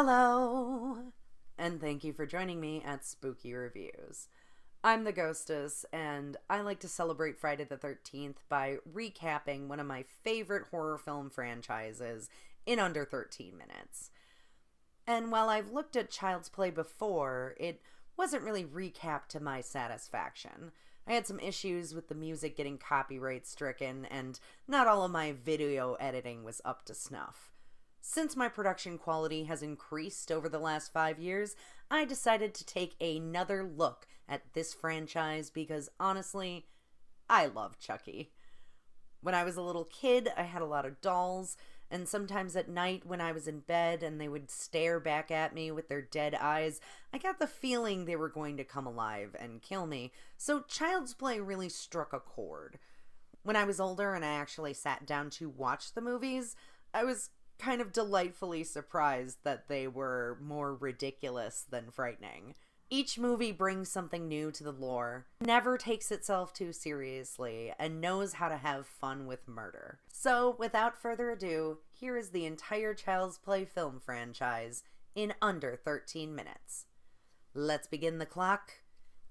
Hello, and thank you for joining me at Spooky Reviews. I'm the Ghostess, and I like to celebrate Friday the 13th by recapping one of my favorite horror film franchises in under 13 minutes. And while I've looked at Child's Play before, it wasn't really recapped to my satisfaction. I had some issues with the music getting copyright stricken, and not all of my video editing was up to snuff. Since my production quality has increased over the last 5 years, I decided to take another look at this franchise because, honestly, I love Chucky. When I was a little kid, I had a lot of dolls, and sometimes at night when I was in bed and they would stare back at me with their dead eyes, I got the feeling they were going to come alive and kill me, so Child's Play really struck a chord. When I was older and I actually sat down to watch the movies, I was kind of delightfully surprised that they were more ridiculous than frightening. Each movie brings something new to the lore, never takes itself too seriously, and knows how to have fun with murder. So, without further ado, here is the entire Child's Play film franchise in under 13 minutes. Let's begin the clock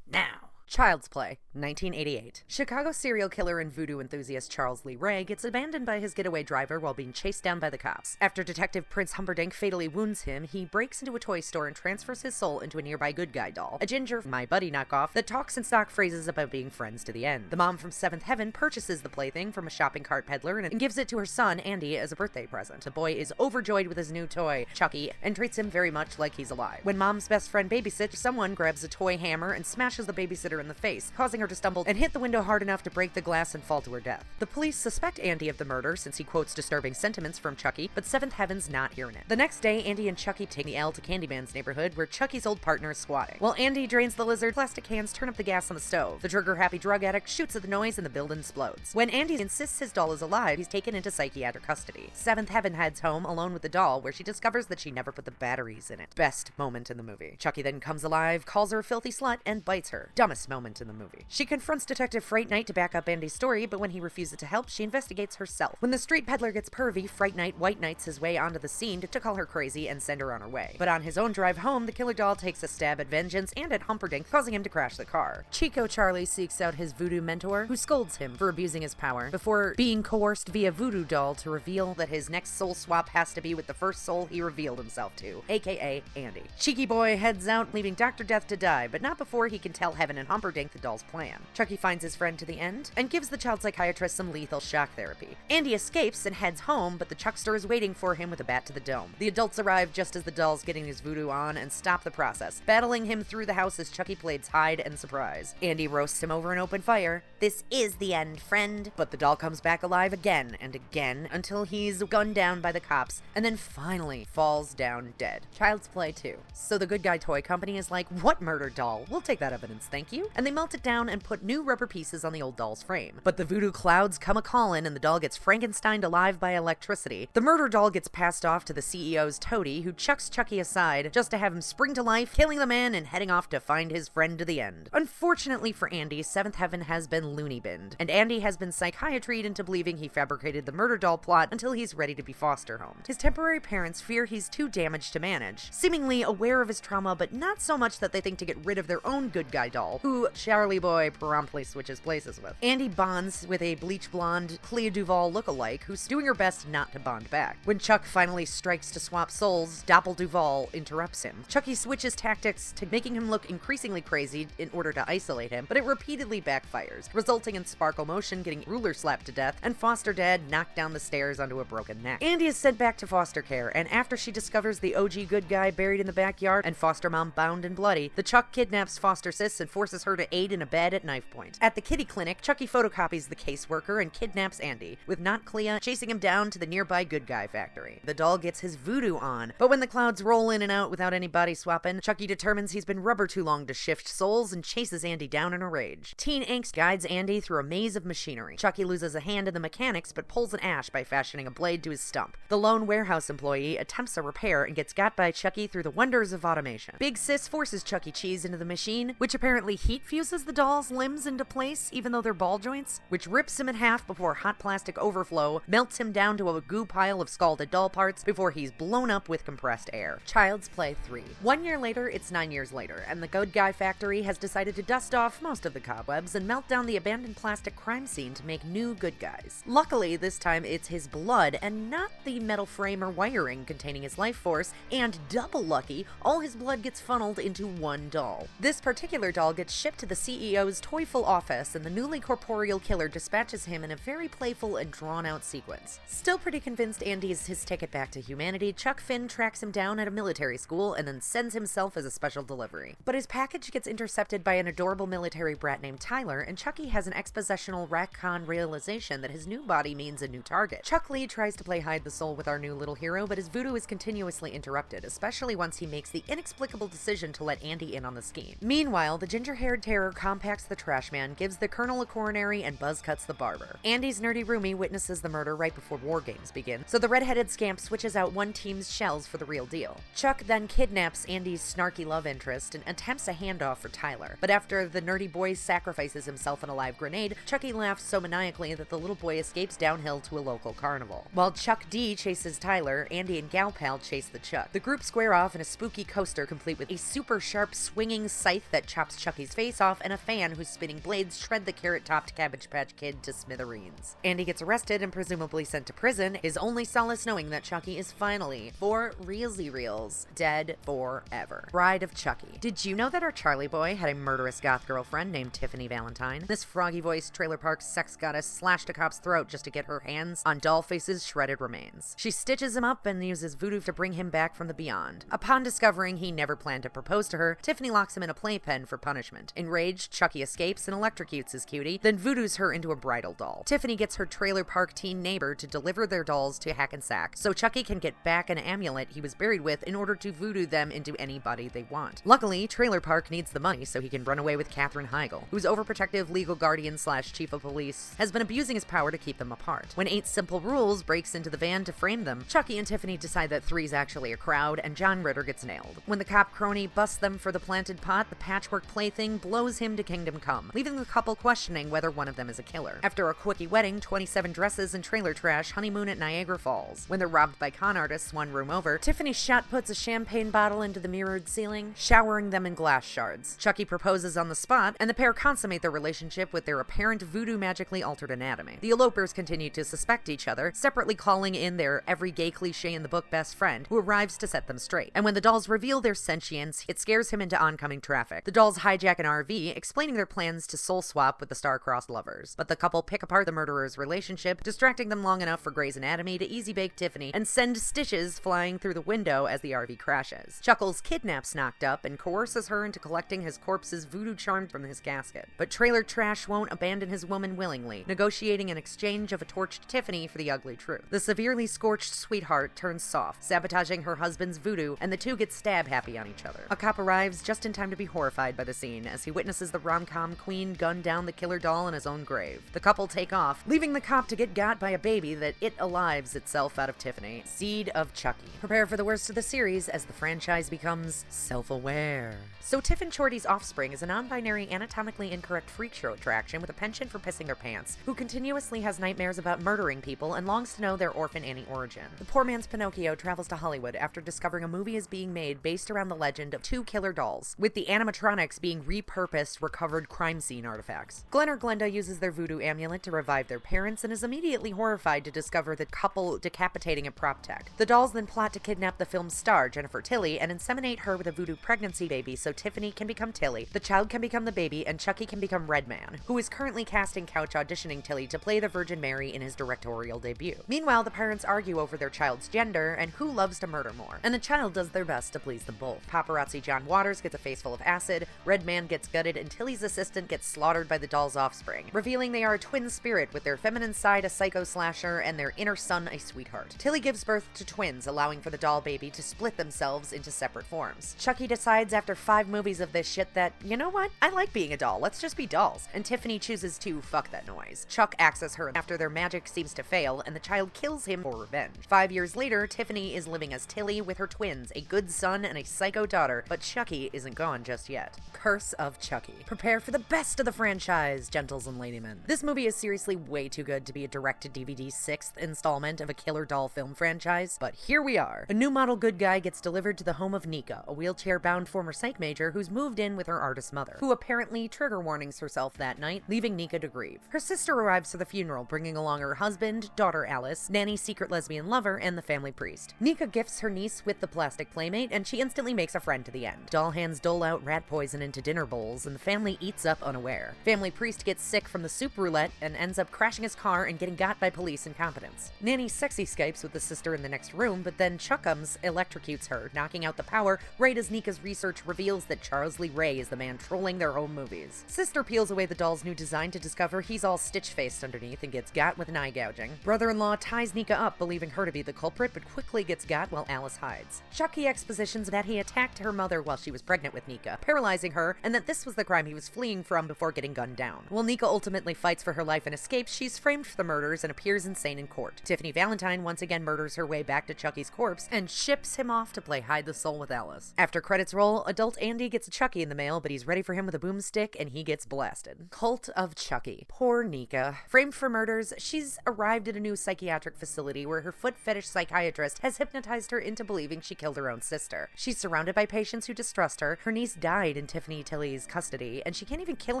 now. Child's Play, 1988. Chicago serial killer and voodoo enthusiast Charles Lee Ray gets abandoned by his getaway driver while being chased down by the cops. After Detective Prince Humperdinck fatally wounds him, he breaks into a toy store and transfers his soul into a nearby good guy doll, a ginger My Buddy knockoff that talks in stock phrases about being friends to the end. The mom from Seventh Heaven purchases the plaything from a shopping cart peddler and gives it to her son, Andy, as a birthday present. The boy is overjoyed with his new toy, Chucky, and treats him very much like he's alive. When mom's best friend babysits, someone grabs a toy hammer and smashes the babysitter in the face, causing her to stumble and hit the window hard enough to break the glass and fall to her death. The police suspect Andy of the murder since he quotes disturbing sentiments from Chucky, but Seventh Heaven's not hearing it. The next day, Andy and Chucky take the L to Candyman's neighborhood where Chucky's old partner is squatting. While Andy drains the lizard, plastic cans turn up the gas on the stove. The trigger-happy drug addict shoots at the noise and the building explodes. When Andy insists his doll is alive, he's taken into psychiatric custody. Seventh Heaven heads home alone with the doll, where she discovers that she never put the batteries in it. Best moment in the movie. Chucky then comes alive, calls her a filthy slut, and bites her. Dumbest moment in the movie. She confronts Detective Fright Night to back up Andy's story, but when he refuses to help, she investigates herself. When the street peddler gets pervy, Fright Night white knights his way onto the scene to call her crazy and send her on her way. But on his own drive home, the killer doll takes a stab at Vengeance and at Humperdinck, causing him to crash the car. Chico Charlie seeks out his voodoo mentor, who scolds him for abusing his power, before being coerced via voodoo doll to reveal that his next soul swap has to be with the first soul he revealed himself to, aka Andy. Cheeky Boy heads out, leaving Dr. Death to die, but not before he can tell Heaven and Humperdinck the doll's plan. Chucky finds his friend to the end and gives the child psychiatrist some lethal shock therapy. Andy escapes and heads home, but the Chuckster is waiting for him with a bat to the dome. The adults arrive just as the doll's getting his voodoo on and stop the process, battling him through the house as Chucky plays hide and surprise. Andy roasts him over an open fire. This is the end, friend. But the doll comes back alive again and again until he's gunned down by the cops and then finally falls down dead. Child's Play 2. So the good guy toy company is like, what murder doll? We'll take that evidence, thank you. And they melt it down and put new rubber pieces on the old doll's frame. But the voodoo clouds come a-callin' and the doll gets Frankensteined alive by electricity. The murder doll gets passed off to the CEO's toady, who chucks Chucky aside just to have him spring to life, killing the man and heading off to find his friend to the end. Unfortunately for Andy, Seventh Heaven has been loony binned, and Andy has been psychiatried into believing he fabricated the murder doll plot until he's ready to be foster homed. His temporary parents fear he's too damaged to manage, seemingly aware of his trauma, but not so much that they think to get rid of their own good guy doll, who Charlie Boy promptly switches places with. Andy bonds with a bleach blonde Clea Duvall lookalike who's doing her best not to bond back. When Chuck finally strikes to swap souls, Doppel Duvall interrupts him. Chucky switches tactics to making him look increasingly crazy in order to isolate him, but it repeatedly backfires, resulting in Sparkle Motion getting ruler slapped to death and Foster Dad knocked down the stairs onto a broken neck. Andy is sent back to foster care, and after she discovers the OG good guy buried in the backyard and foster mom bound and bloody, the Chuck kidnaps foster sis and forces her to aid in a bed at knife point. At the kitty clinic, Chucky photocopies the caseworker and kidnaps Andy, with not Clea chasing him down to the nearby good guy factory. The doll gets his voodoo on, but when the clouds roll in and out without any body swapping, Chucky determines he's been rubber too long to shift souls and chases Andy down in a rage. Teen angst guides Andy through a maze of machinery. Chucky loses a hand in the mechanics but pulls an ash by fashioning a blade to his stump. The lone warehouse employee attempts a repair and gets got by Chucky through the wonders of automation. Big Sis forces Chuck E. Cheese into the machine, which apparently he heat fuses the doll's limbs into place, even though they're ball joints, which rips him in half before hot plastic overflow melts him down to a goo pile of scalded doll parts before he's blown up with compressed air. Child's Play 3. 1 year later, it's 9 years later, and the Good Guy Factory has decided to dust off most of the cobwebs and melt down the abandoned plastic crime scene to make new good guys. Luckily, this time it's his blood and not the metal frame or wiring containing his life force, and double lucky, all his blood gets funneled into one doll. This particular doll gets shipped to the CEO's toyful office, and the newly corporeal killer dispatches him in a very playful and drawn-out sequence. Still pretty convinced Andy's his ticket back to humanity, Chuck Finn tracks him down at a military school and then sends himself as a special delivery. But his package gets intercepted by an adorable military brat named Tyler, and Chucky has an expositional retcon realization that his new body means a new target. Chuck Lee tries to play hide the soul with our new little hero, but his voodoo is continuously interrupted, especially once he makes the inexplicable decision to let Andy in on the scheme. Meanwhile, the ginger-haired terror compacts the trash man, gives the colonel a coronary, and buzz cuts the barber. Andy's nerdy roomie witnesses the murder right before war games begin, so the red-headed scamp switches out one team's shells for the real deal. Chuck then kidnaps Andy's snarky love interest and attempts a handoff for Tyler, but after the nerdy boy sacrifices himself in a live grenade, Chucky laughs so maniacally that the little boy escapes downhill to a local carnival. While Chuck D chases Tyler, Andy and Gal Pal chase the Chuck. The group square off in a spooky coaster complete with a super sharp swinging scythe that chops Chucky's face off and a fan whose spinning blades shred the carrot-topped Cabbage Patch Kid to smithereens. Andy gets arrested and presumably sent to prison, his only solace knowing that Chucky is finally, for reals, dead forever. Bride of Chucky. Did you know that our Charlie boy had a murderous goth girlfriend named Tiffany Valentine? This froggy-voiced trailer park sex goddess slashed a cop's throat just to get her hands on Dollface's shredded remains. She stitches him up and uses voodoo to bring him back from the beyond. Upon discovering he never planned to propose to her, Tiffany locks him in a playpen for punishment. Enraged, Chucky escapes and electrocutes his cutie, then voodoos her into a bridal doll. Tiffany gets her trailer park teen neighbor to deliver their dolls to Hackensack, so Chucky can get back an amulet he was buried with in order to voodoo them into anybody they want. Luckily, Trailer Park needs the money so he can run away with Katherine Heigl, whose overprotective legal guardian slash chief of police has been abusing his power to keep them apart. When 8 Simple Rules breaks into the van to frame them, Chucky and Tiffany decide that 3's actually a crowd, and John Ritter gets nailed. When the cop crony busts them for the planted pot, the patchwork plaything blows him to kingdom come, leaving the couple questioning whether one of them is a killer. After a quickie wedding, 27 dresses, and trailer trash, honeymoon at Niagara Falls. When they're robbed by con artists one room over, Tiffany shot puts a champagne bottle into the mirrored ceiling, showering them in glass shards. Chucky proposes on the spot, and the pair consummate their relationship with their apparent voodoo magically altered anatomy. The elopers continue to suspect each other, separately calling in their every gay cliche in the book best friend, who arrives to set them straight. And when the dolls reveal their sentience, it scares him into oncoming traffic. The dolls hijack an RV, explaining their plans to soul swap with the star-crossed lovers. But the couple pick apart the murderer's relationship, distracting them long enough for Grey's Anatomy to easy-bake Tiffany and send stitches flying through the window as the RV crashes. Chuckles kidnaps Knocked Up and coerces her into collecting his corpse's voodoo charm from his casket. But Trailer Trash won't abandon his woman willingly, negotiating an exchange of a torched Tiffany for the ugly truth. The severely scorched sweetheart turns soft, sabotaging her husband's voodoo, and the two get stab-happy on each other. A cop arrives just in time to be horrified by the scene as he witnesses the rom-com queen gun down the killer doll in his own grave. The couple take off, leaving the cop to get got by a baby that it alives itself out of Tiffany. Seed of Chucky. Prepare for the worst of the series as the franchise becomes self-aware. So Tiff and Shorty's offspring is a non-binary, anatomically incorrect freak show attraction with a penchant for pissing their pants, who continuously has nightmares about murdering people and longs to know their orphan Annie origin. The poor man's Pinocchio travels to Hollywood after discovering a movie is being made based around the legend of 2 killer dolls, with the animatronics being repurposed recovered crime scene artifacts. Glenn or Glenda uses their voodoo amulet to revive their parents and is immediately horrified to discover the couple decapitating a prop tech. The dolls then plot to kidnap the film's star, Jennifer Tilly, and inseminate her with a voodoo pregnancy baby so Tiffany can become Tilly, the child can become the baby, and Chucky can become Redman, who is currently casting couch auditioning Tilly to play the Virgin Mary in his directorial debut. Meanwhile, the parents argue over their child's gender and who loves to murder more, and the child does their best to please them both. Paparazzi John Waters gets a face full of acid, Redman gets gutted, and Tilly's assistant gets slaughtered by the doll's offspring, revealing they are a twin spirit with their feminine side a psycho slasher and their inner son a sweetheart. Tilly gives birth to twins, allowing for the doll baby to split themselves into separate forms. Chucky decides after 5 movies of this shit that, you know what, I like being a doll, let's just be dolls, and Tiffany chooses to fuck that noise. Chuck axes her after their magic seems to fail, and the child kills him for revenge. 5 years later, Tiffany is living as Tilly with her twins, a good son and a psycho daughter, but Chucky isn't gone just yet. Curse of Chucky. Prepare for the best of the franchise, gentles and ladymen. This movie is seriously way too good to be a direct-to-DVD 6th installment of a killer doll film franchise, but here we are. A new model good guy gets delivered to the home of Nika, a wheelchair-bound former psych major who's moved in with her artist mother, who apparently trigger warnings herself that night, leaving Nika to grieve. Her sister arrives for the funeral, bringing along her husband, daughter Alice, nanny's secret lesbian lover, and the family priest. Nika gifts her niece with the plastic playmate, and she instantly makes a friend to the end. Doll hands dole out rat poison into dinner bowls, and the family eats up unaware. Family priest gets sick from the soup roulette and ends up crashing his car and getting got by police incompetence. Nanny sexy Skypes with the sister in the next room, but then Chuckums electrocutes her, knocking out the power right as Nika's research reveals that Charles Lee Ray is the man trolling their home movies. Sister peels away the doll's new design to discover he's all stitch-faced underneath and gets got with an eye gouging. Brother-in-law ties Nika up, believing her to be the culprit, but quickly gets got while Alice hides. Chucky expositions that he attacked her mother while she was pregnant with Nika, paralyzing her, and that this was the crime he was fleeing from before getting gunned down. While Nika ultimately fights for her life and escapes, she's framed for the murders and appears insane in court. Tiffany Valentine once again murders her way back to Chucky's corpse and ships him off to play hide the soul with Alice. After credits roll, adult Andy gets a Chucky in the mail, but he's ready for him with a boomstick and he gets blasted. Cult of Chucky. Poor Nika. Framed for murders, she's arrived at a new psychiatric facility where her foot fetish psychiatrist has hypnotized her into believing she killed her own sister. She's surrounded by patients who distrust her. Her niece died in Tiffany Tilley's custody, and she can't even kill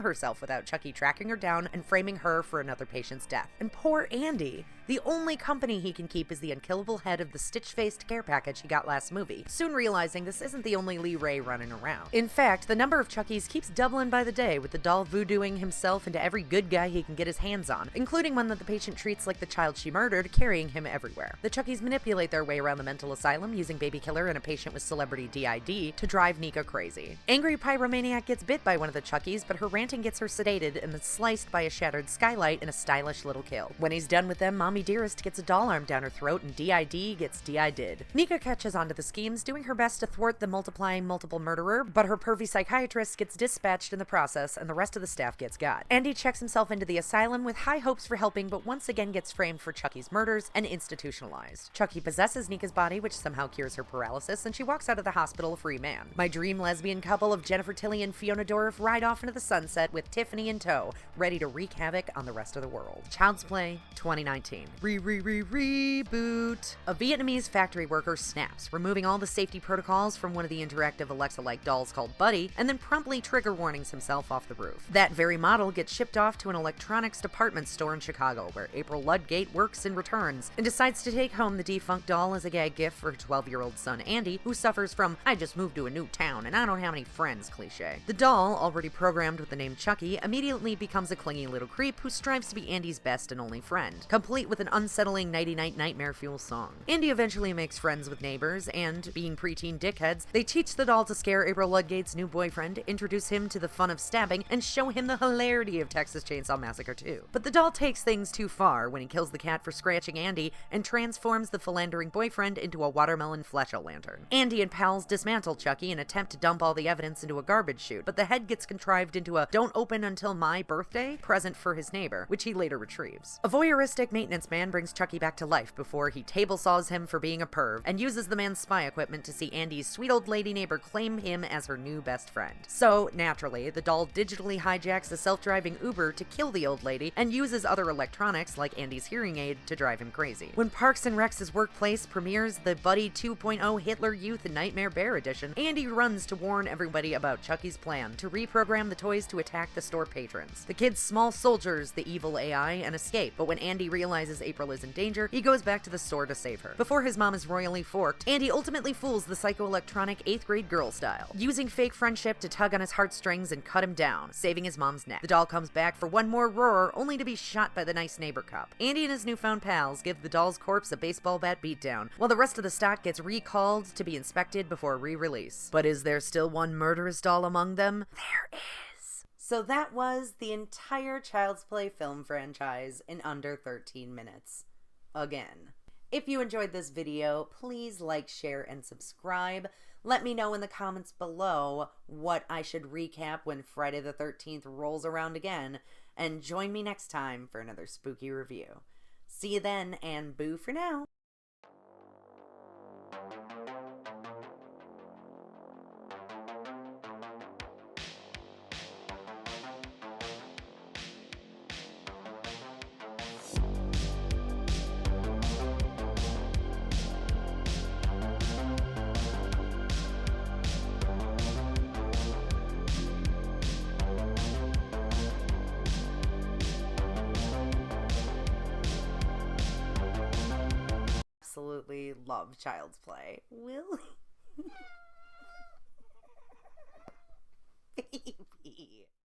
herself without Chucky tracking her down and framing her for another patient's death. And poor Andy. The only company he can keep is the unkillable head of the stitch-faced care package he got last movie, soon realizing this isn't the only Lee Ray running around. In fact, the number of Chuckies keeps doubling by the day, with the doll voodooing himself into every good guy he can get his hands on, including one that the patient treats like the child she murdered, carrying him everywhere. The Chuckies manipulate their way around the mental asylum, using Baby Killer and a patient with celebrity DID to drive Nika crazy. Angry Pyromaniac gets bit by one of the Chuckies, but her ranting gets her sedated and then sliced by a shattered skylight in a stylish little kill. When he's done with them, Mommy Dearest gets a doll arm down her throat and DID gets DID'd. Nika catches onto the schemes, doing her best to thwart the multiplying multiple murderer, but her pervy psychiatrist gets dispatched in the process and the rest of the staff gets got. Andy checks himself into the asylum with high hopes for helping, but once again gets framed for Chucky's murders and institutionalized. Chucky possesses Nika's body, which somehow cures her paralysis, and she walks out of the hospital a free man. My dream lesbian couple of Jennifer Tilly and Fiona Dorff ride off into the sunset with Tiffany in tow, ready to wreak havoc on the rest of the world. Child's Play 2019. Reboot. A Vietnamese factory worker snaps, removing all the safety protocols from one of the interactive Alexa-like dolls called Buddy, and then promptly trigger warnings himself off the roof. That very model gets shipped off to an electronics department store in Chicago, where April Ludgate works and returns, and decides to take home the defunct doll as a gag gift for her 12-year-old son Andy, who suffers from "I just moved to a new town and I don't have any friends" cliche. The doll, already programmed with the name Chucky, immediately becomes a clingy little creep who strives to be Andy's best and only friend, complete with an unsettling nighty-night nightmare fuel song. Andy eventually makes friends with neighbors, and, being preteen dickheads, they teach the doll to scare April Ludgate's new boyfriend, introduce him to the fun of stabbing, and show him the hilarity of Texas Chainsaw Massacre 2. But the doll takes things too far when he kills the cat for scratching Andy and transforms the philandering boyfriend into a watermelon flesh-o-lantern. Andy and pals dismantle Chucky and attempt to dump all the evidence into a garbage chute, but the head gets contrived into a "don't open until my birthday" present for his neighbor, which he later retrieves. A voyeuristic maintenance man brings Chucky back to life before he table saws him for being a perv, and uses the man's spy equipment to see Andy's sweet old lady neighbor claim him as her new best friend. So, naturally, the doll digitally hijacks a self-driving Uber to kill the old lady, and uses other electronics, like Andy's hearing aid, to drive him crazy. When Parks and Rec's workplace premieres the Buddy 2.0 Hitler Youth Nightmare Bear Edition, Andy runs to warn everybody about Chucky's plan to reprogram the toys to attack the store patrons. The kids small soldiers the evil AI and escape, but when Andy realizes April is in danger, he goes back to the store to save her. Before his mom is royally forked, Andy ultimately fools the psychoelectronic 8th grade girl style, using fake friendship to tug on his heartstrings and cut him down, saving his mom's neck. The doll comes back for one more roar, only to be shot by the nice neighbor cop. Andy and his newfound pals give the doll's corpse a baseball bat beatdown, while the rest of the stock gets recalled to be inspected before re-release. But is there still one murderous doll among them? There is. So that was the entire Child's Play film franchise in under 13 minutes. Again. If you enjoyed this video, please like, share, and subscribe. Let me know in the comments below what I should recap when Friday the 13th rolls around again, and join me next time for another spooky review. See you then, and boo for now. absolutely love Child's Play. Willie.